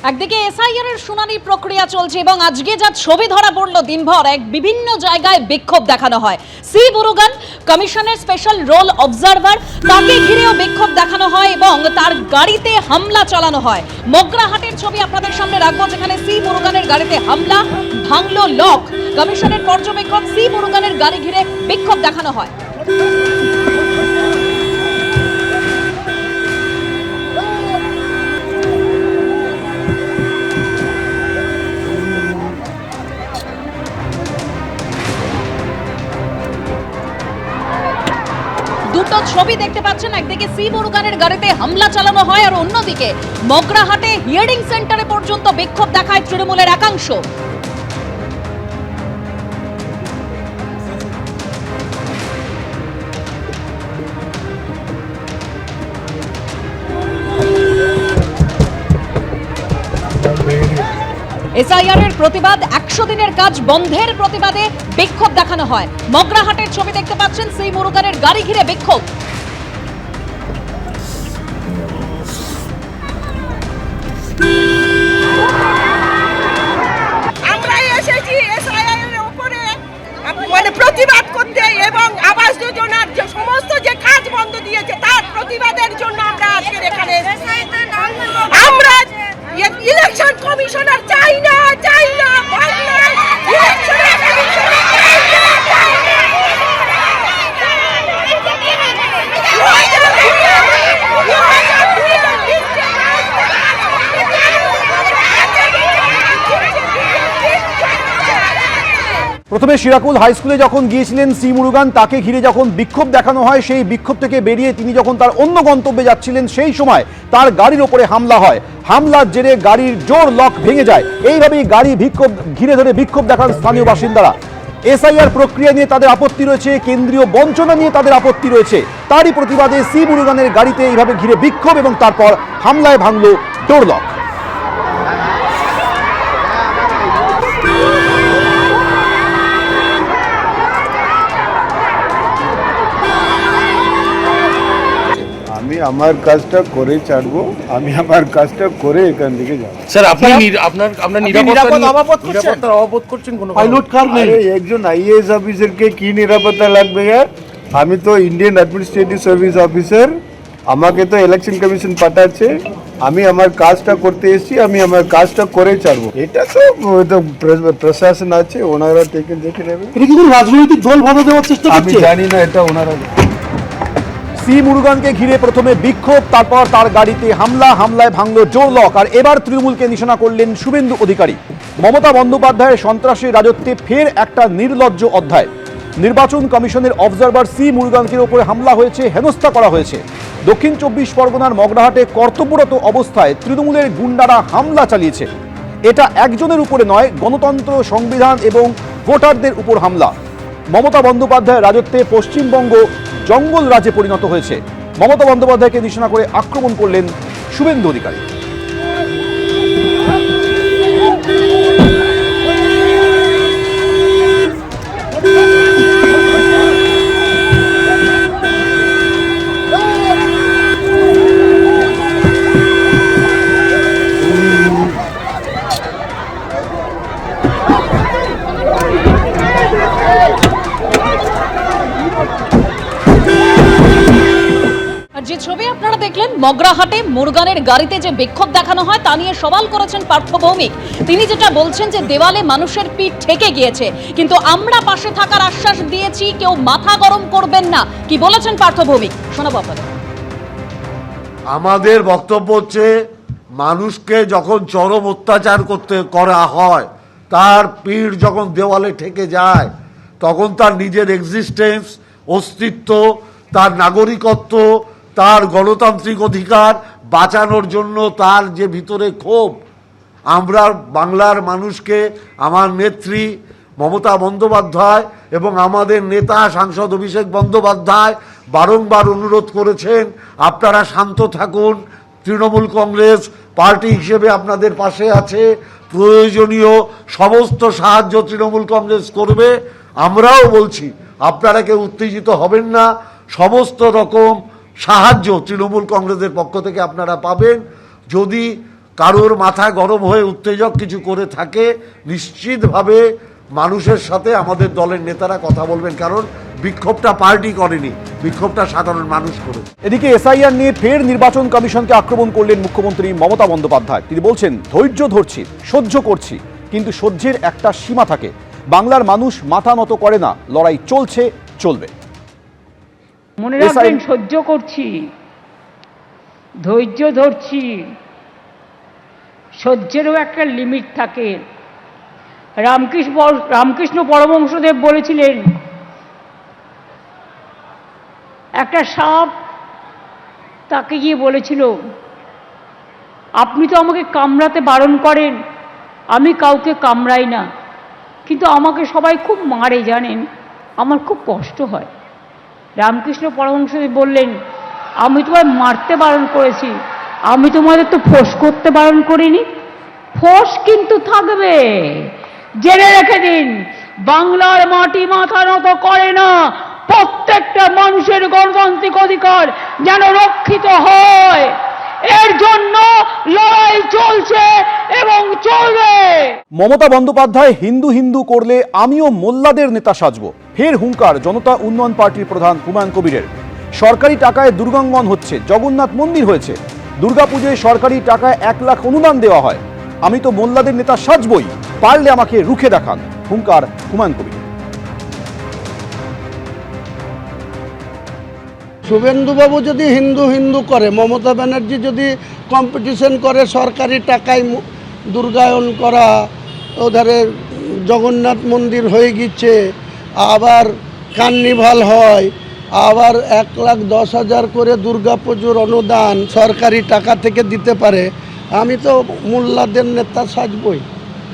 একদিকে এসআইআর এর শুনানি প্রক্রিয়া চলছে এবং আজকে যা ছবি ধরা পড়ল দিনভর এক বিভিন্ন জায়গায় বিক্ষোভ দেখানো হয়। সি মুরুগান কমিশনের স্পেশাল রোল অবজারভার, তাকে ঘিরেও বিক্ষোভ দেখানো হয় এবং তার গাড়িতে হামলা চালানো হয়। মগরাহাটের ছবি আপনাদের সামনে রাখবো, যেখানে সি মুরুগানের গাড়িতে হামলা, ভাঙলো লক। কমিশনের পর্যবেক্ষক সি মুরুগানের গাড়ি ঘিরে বিক্ষোভ দেখানো হয়। দুটো ছবি দেখতে পাচ্ছেন, একদিকে সি মুরুগানের গাড়িতে হামলা চালানো হয় আর অন্যদিকে মগরাহাটে হিয়ারিং সেন্টারে পর্যন্ত বিক্ষোভ দেখায় তৃণমূলের একাংশ। এসআইআর এর প্রতিবাদ, 100 দিনের কাজ বন্ধের প্রতিবাদে বিক্ষোভ দেখানো হয়। মগরাহাটের ছবি দেখতে পাচ্ছেন, সি মুরুগানের গাড়ি ঘিরে বিক্ষোভ। আমরা এসেছি এসআইআর এর উপরে প্রতিবাদ করতে এবং আবাস যোজনার যে সমস্ত যে কাজ বন্ধ দিয়েছে তার প্রতিবাদের জন্য আমরা আজকে এখানে আমরা ইলেকশন কমিশনার চাই না, চাই না, বাংলার ইলেকশন প্রথমে শিরাকুল হাই স্কুলে যখন গিয়েছিলেন সি মুরুগান, তাকে ঘিরে যখন বিক্ষোভ দেখানো হয়, সেই বিক্ষোভ থেকে বেরিয়ে তিনি যখন তার অন্য গন্তব্যে যাচ্ছিলেন সেই সময় তার গাড়ির ওপরে হামলা হয়। হামলার জেরে গাড়ির জোর লক ভেঙে যায়। এইভাবেই গাড়ি ঘিরে ধরে বিক্ষোভ দেখান স্থানীয় বাসিন্দারা। এসআইআর প্রক্রিয়া নিয়ে তাদের আপত্তি রয়েছে, কেন্দ্রীয় বঞ্চনা নিয়ে তাদের আপত্তি রয়েছে। তারই প্রতিবাদে সি মুরুগানের গাড়িতে এইভাবে ঘিরে বিক্ষোভ এবং তারপর হামলায় ভাঙল ডোর লক। আমি আমার কাজটা করে ছাড়বো, আমি আমার কাজটা করে এখান থেকে যাবো। স্যার আপনার নিরাপত্তার অববোধ করছেন কোনো পাইলট কার নেই? একজন আইএএস অফিসারকে কি নিরাপত্তা লাগবে यार? আমি তো ইন্ডিয়ান অ্যাডমিনিস্ট্রেটিভ সার্ভিস অফিসার, আমাকে তো ইলেকশন কমিশন পাঠাচ্ছে, আমি আমার কাজটা করতে এসেছি, আমি আমার কাজটা করে ছাড়বো। এটা তো প্রশাসন আছে, ওনারা দেখে নেবে। এটা কি রাজনৈতিক দল বাধা দেওয়ার চেষ্টা করছে? আমি জানি না, এটা ওনারা। সি মুরুগানকে ঘিরে প্রথমে বিক্ষোভ, তারপর তার গাড়িতে হামলা, হামলায় ভাঙল জোর লক। আর এবার তৃণমূলকে নিশানা করলেন শুভেন্দু অধিকারী। মমতা বন্দ্যোপাধ্যায়ের সন্ত্রাসী রাজত্বে ফের একটা নির্লজ্জ অধ্যায়। নির্বাচন কমিশনের অবজারভার সি মুরুগানের উপরে হামলা হয়েছে, হেনস্থা করা হয়েছে। দক্ষিণ 24 পরগনার মগরাহাটে কর্তব্যরত অবস্থায় তৃণমূলের গুন্ডারা হামলা চালিয়েছে। এটা একজনের উপরে নয়, গণতন্ত্র, সংবিধান এবং ভোটারদের উপর হামলা। মমতা বন্দ্যোপাধ্যায়ের রাজত্বে পশ্চিমবঙ্গ জঙ্গল রাজ্যে পরিণত হয়েছে। মমতা বন্দ্যোপাধ্যায়কে নিশানা করে আক্রমণ করলেন শুভেন্দু অধিকারী। যে ছবি আপনারা দেখলেন, মগরাহাটে মুরুগানের গাড়িতে যে বিক্ষোভ দেখানো হয় তা নিয়ে সওয়াল করেছেন পার্থ ভৌমিক। তিনি যেটা বলছেন যে দেওয়ালে মানুষের পিঠ ঠেকে গিয়েছে, কিন্তু আমরা পাশে থাকার আশ্বাস দিয়েছি, কেউ মাথা গরম করবেন না। কি বলেছেন পার্থ ভৌমিক, শোনাবো আপনাদের। আমাদের বক্তব্য হচ্ছে, মানুষকে যখন চরম অত্যাচার করা হয়, তার পিঠ যখন দেওয়ালে ঠেকে যায়, তখন তার নিজের এক্সিস্টেন্স, অস্তিত্ব, তার নাগরিকত্ব, তার গণতান্ত্রিক অধিকার বাঁচানোর জন্য তার যে ভিতরে ক্ষোভ, আমরা বাংলার মানুষকে, আমার নেত্রী মমতা বন্দ্যোপাধ্যায় এবং আমাদের নেতা সাংসদ অভিষেক বন্দ্যোপাধ্যায় বারংবার অনুরোধ করেছেন, আপনারা শান্ত থাকুন, তৃণমূল কংগ্রেস পার্টি হিসেবে আপনাদের পাশে আছে, প্রয়োজনীয় সমস্ত সাহায্য তৃণমূল কংগ্রেস করবে। আমরাও বলছি, আপনারা কেউ উত্তেজিত হবেন না, সমস্ত রকম সাহায্য তৃণমূল কংগ্রেসের পক্ষ থেকে আপনারা পাবেন। যদি কারোর মাথা গরম হয়ে উত্তেজক কিছু করে থাকে, নিশ্চিতভাবে মানুষের সাথে আমাদের দলের নেতারা কথা বলবেন, কারণ বিক্ষোভটা পার্টি করেনি, বিক্ষোভটা সাধারণ মানুষ করেছে। এদিকে এসআইআর নিয়ে ফের নির্বাচন কমিশনকে আক্রমণ করলেন মুখ্যমন্ত্রী মমতা বন্দ্যোপাধ্যায়। তিনি বলছেন, ধৈর্য ধরছি, সহ্য করছি, কিন্তু সহ্যের একটা সীমা থাকে। বাংলার মানুষ মাথা নত করে না, লড়াই চলছে, চলবে। মনে রাখবেন, সহ্য করছি, ধৈর্য ধরছি, সহ্যেরও একটা লিমিট থাকে। রামকৃষ্ণ পরমহংসদেব বলেছিলেন, একটা সাপ তাকে গিয়ে বলেছিল, আপনি তো আমাকে কামড়াতে বারণ করেন, আমি কাউকে কামড়াই না, কিন্তু আমাকে সবাই খুব মারে জানেন, আমার খুব কষ্ট হয়। রামকৃষ্ণ পরমহংসদেব বললেন, আমি তোমায় মারতে বারণ করেছি, আমি তোমাদের তো ফোঁস করতে বারণ করিনি। ফোঁস কিন্তু থাকবে, জেনে রেখে দিন। বাংলার মাটি মাথা নত করে না। প্রত্যেকটা মানুষের গণতান্ত্রিক অধিকার যেন রক্ষিত হয়, এর জন্য লড়াই চলছে এবং চলবে। মমতা বন্দ্যোপাধ্যায় হিন্দু হিন্দু করলে আমিও মোল্লাদের নেতা সাজবো, ফের হুঙ্কার জনতা উন্নয়ন পার্টির প্রধান হুমায়ুন কবিরের। সরকারি টাকায় দুর্গাঙ্গন হচ্ছে, জগন্নাথ মন্দির হয়েছে, দুর্গাপুজোয় সরকারি টাকায় 1 লাখ অনুদান দেওয়া হয়, আমি তো মোল্লাদের নেতা সাজবই, পারলে আমাকে রুখে দেখান, হুঙ্কার হুমায়ুন কবির। শুভেন্দুবাবু যদি হিন্দু হিন্দু করে, মমতা ব্যানার্জি যদি কম্পিটিশন করে সরকারি টাকায় দুর্গায়ন করা, ওধারে জগন্নাথ মন্দির হয়ে গিয়েছে, আবার কার্নিভাল হয়, আবার 1,10,000 করে দুর্গাপুজোর অনুদান সরকারি টাকা থেকে দিতে পারে, আমি তো মোল্লাদের নেতা সাজবই।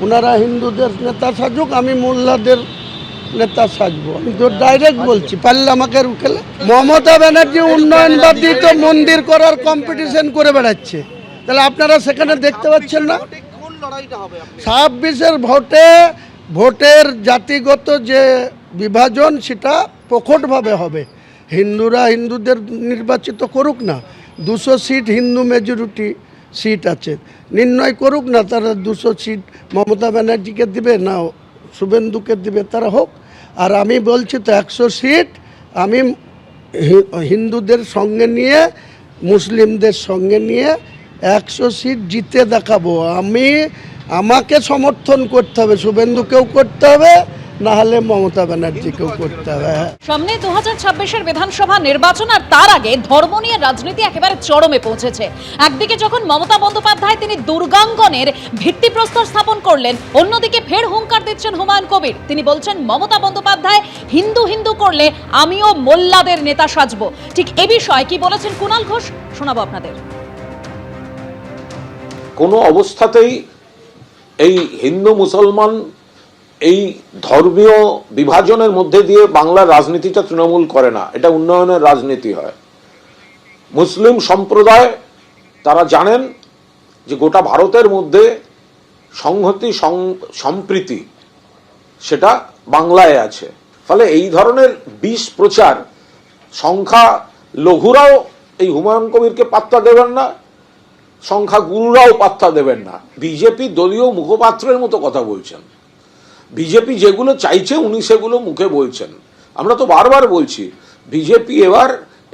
ওনারা হিন্দুদের নেতা সাজুক, আমি মোল্লাদের নেতা সাজবো। আমি তো ডাইরেক্ট বলছি, পারলে আমাকে রুখেলে। মমতা ব্যানার্জি উন্নয়নবাদী তো মন্দির করার কম্পিটিশন করে বেড়াচ্ছে, তাহলে আপনারা সেখানে দেখতে পাচ্ছেন না? 26-এর ভোটের জাতিগত যে বিভাজন সেটা প্রকটভাবে হবে। হিন্দুরা হিন্দুদের নির্বাচিত করুক না, 200 সিট হিন্দু মেজরিটি সিট আছে, নির্ণয় করুক না, তারা 200 সিট মমতা ব্যানার্জিকে দিবে না শুভেন্দুকে দিবে, তারা হোক। আর আমি বলছি তো 100 সিট আমি হিন্দুদের সঙ্গে নিয়ে মুসলিমদের সঙ্গে নিয়ে 100 সিট জিতে দেখাবো। আমাকে সমর্থন করতে হবে, শুভেন্দুকেও করতে হবে, না হলে মমতা ব্যানার্জিকেও করতে হবে। সামনে 2026-এর বিধানসভা নির্বাচন, আর তার আগে ধর্ম নিয়ে রাজনীতি একেবারে চরমে পৌঁছেছে। একদিকে যখন মমতা বন্দ্যোপাধ্যায় তিনি দুর্গাঙ্গনের ভিত্তিপ্রস্তর স্থাপন করলেন, অন্যদিকে ফের হুঙ্কার দিচ্ছেন হুমায়ুন কবির। তিনি বলছেন, মমতা বন্দ্যোপাধ্যায় হিন্দু হিন্দু করলে আমিও মোল্লাদের নেতা সাজবো। ঠিক এ বিষয়ে কি বলেছেন কুণাল ঘোষ, শোনাবো আপনাদের। কোনো অবস্থাতেই এই হিন্দু মুসলমান এই ধর্মীয় বিভাজনের মধ্যে দিয়ে বাংলার রাজনীতিটা তৃণমূল করে না, এটা উন্নয়নের রাজনীতি হয়। মুসলিম সম্প্রদায় তারা জানেন যে গোটা ভারতের মধ্যে সংহতি সম্প্রীতি সেটা বাংলায় আছে। ফলে এই ধরনের বিষ প্রচার সংখ্যা লঘুরাও এই হুমায়ুন কবিরকে পাত্তা দেবেন না, সংখ্যা গুরুরাও পাত্তা দেবেন না। বিজেপি দলীয় মুখপাত্রের মতো কথা বলছেন। বিজেপি যেগুলো চাইছে উনি সেগুলো মুখে বলছেন। আমরা তো বারবার বলছি, বিজেপি এবার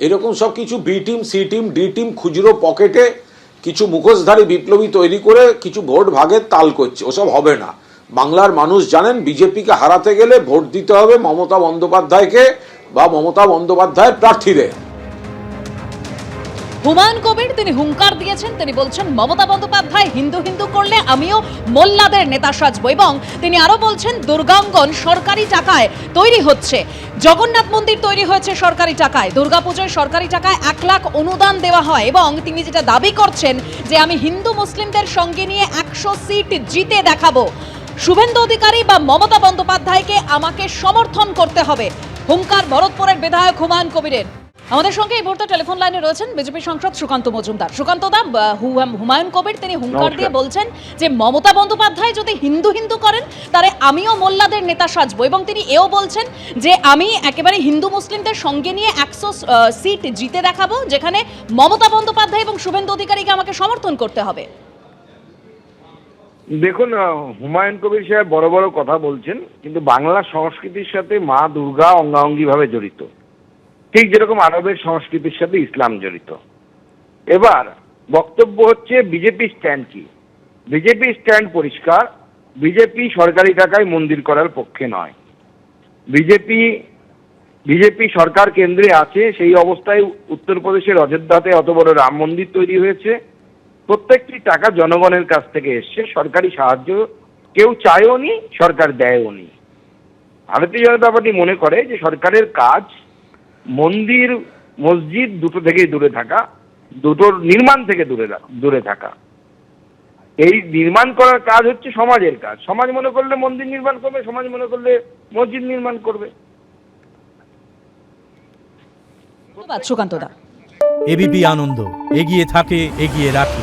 এরকম সব কিছু B team, C team, D team খুচরো পকেটে কিছু মুখোশধারী বিপ্লবী তৈরি করে কিছু ভোট ভাগের তাল করছে, ওসব হবে না। বাংলার মানুষ জানেন, বিজেপিকে হারাতে গেলে ভোট দিতে হবে মমতা বন্দ্যোপাধ্যায়কে বা মমতা বন্দ্যোপাধ্যায়ের প্রার্থীদের। হুমায়ুন কবির তিনি হুঙ্কার দিয়েছেন, তিনি বলছেন মমতা বন্দ্যোপাধ্যায় হিন্দু হিন্দু করলে আমিও মোল্লাদের নেতা সাজবো, এবং তিনি আরো বলছেন দুর্গাঙ্গন সরকারি টাকায় তৈরি হচ্ছে, জগন্নাথ মন্দির তৈরি হয়েছে সরকারি টাকায়, দুর্গাপুজোয় সরকারি টাকায় 1 লাখ অনুদান দেওয়া হয়, এবং তিনি যেটা দাবি করছেন যে আমি হিন্দু মুসলিমদের সঙ্গে নিয়ে 100 সিট জিতে দেখাবো। শুভেন্দু অধিকারী বা মমতা বন্দ্যোপাধ্যায়কে আমাকে সমর্থন করতে হবে, হুঙ্কার ভরতপুরের বিধায়ক হুমায়ুন কবিরের। আমাদের সঙ্গে এই মুহূর্তে টেলিফোন লাইনে রয়েছেন বিজেপি সাংসদ সুকান্ত মজুমদার। সুকান্ত দা, হুমায়ুন কবির তিনি হুঙ্কার দিয়ে বলছেন যে মমতা বন্দ্যোপাধ্যায় যদি হিন্দু হিন্দু করেন তাহলে আমিও মোল্লাদের নেতা সাজবো, এবং তিনি এও বলছেন যে আমি একেবারে হিন্দু মুসলিমদের সঙ্গে নিয়ে 100 সিট জিতে দেখাবো, যেখানে মমতা বন্দ্যোপাধ্যায় এবং শুভেন্দু অধিকারীকে আমাকে সমর্থন করতে হবে। দেখুন, হুমায়ুন কবির সাহেব বড় বড় কথা বলছেন, কিন্তু বাংলা সংস্কৃতির সাথে মা দুর্গা অঙ্গাঙ্গিভাবে জড়িত, ঠিক যেরকম আরবের সংস্কৃতির সাথে ইসলাম জড়িত। এবার বক্তব্য হচ্ছে বিজেপি স্ট্যান্ড কি? বিজেপি স্ট্যান্ড পরিষ্কার, বিজেপি সরকারি টাকায় মন্দির করার পক্ষে নয়। বিজেপি সরকার কেন্দ্রে আছে, সেই অবস্থায় উত্তরপ্রদেশের অযোধ্যাতে অত বড় রাম মন্দির তৈরি হয়েছে, প্রত্যেকটি টাকা জনগণের কাছ থেকে এসছে, সরকারি সাহায্য কেউ চায়ও নি, সরকার দেয়ও নি। ভারতীয় জনতা পার্টি মনে করে যে সরকারের কাজ মন্দির মসজিদ দুটো থেকেই দূরে থাকা, দুটোর নির্মাণ থেকে দূরে থাকা। এই নির্মাণ করার কাজ হচ্ছে সমাজের কাজ। সমাজ মনে করলে মন্দির নির্মাণ করবে, সমাজ মনে করলে মসজিদ নির্মাণ করবে। ধন্যবাদ সুকান্ত দা। এবিপি আনন্দ, এগিয়ে থাকে, এগিয়ে রাখে।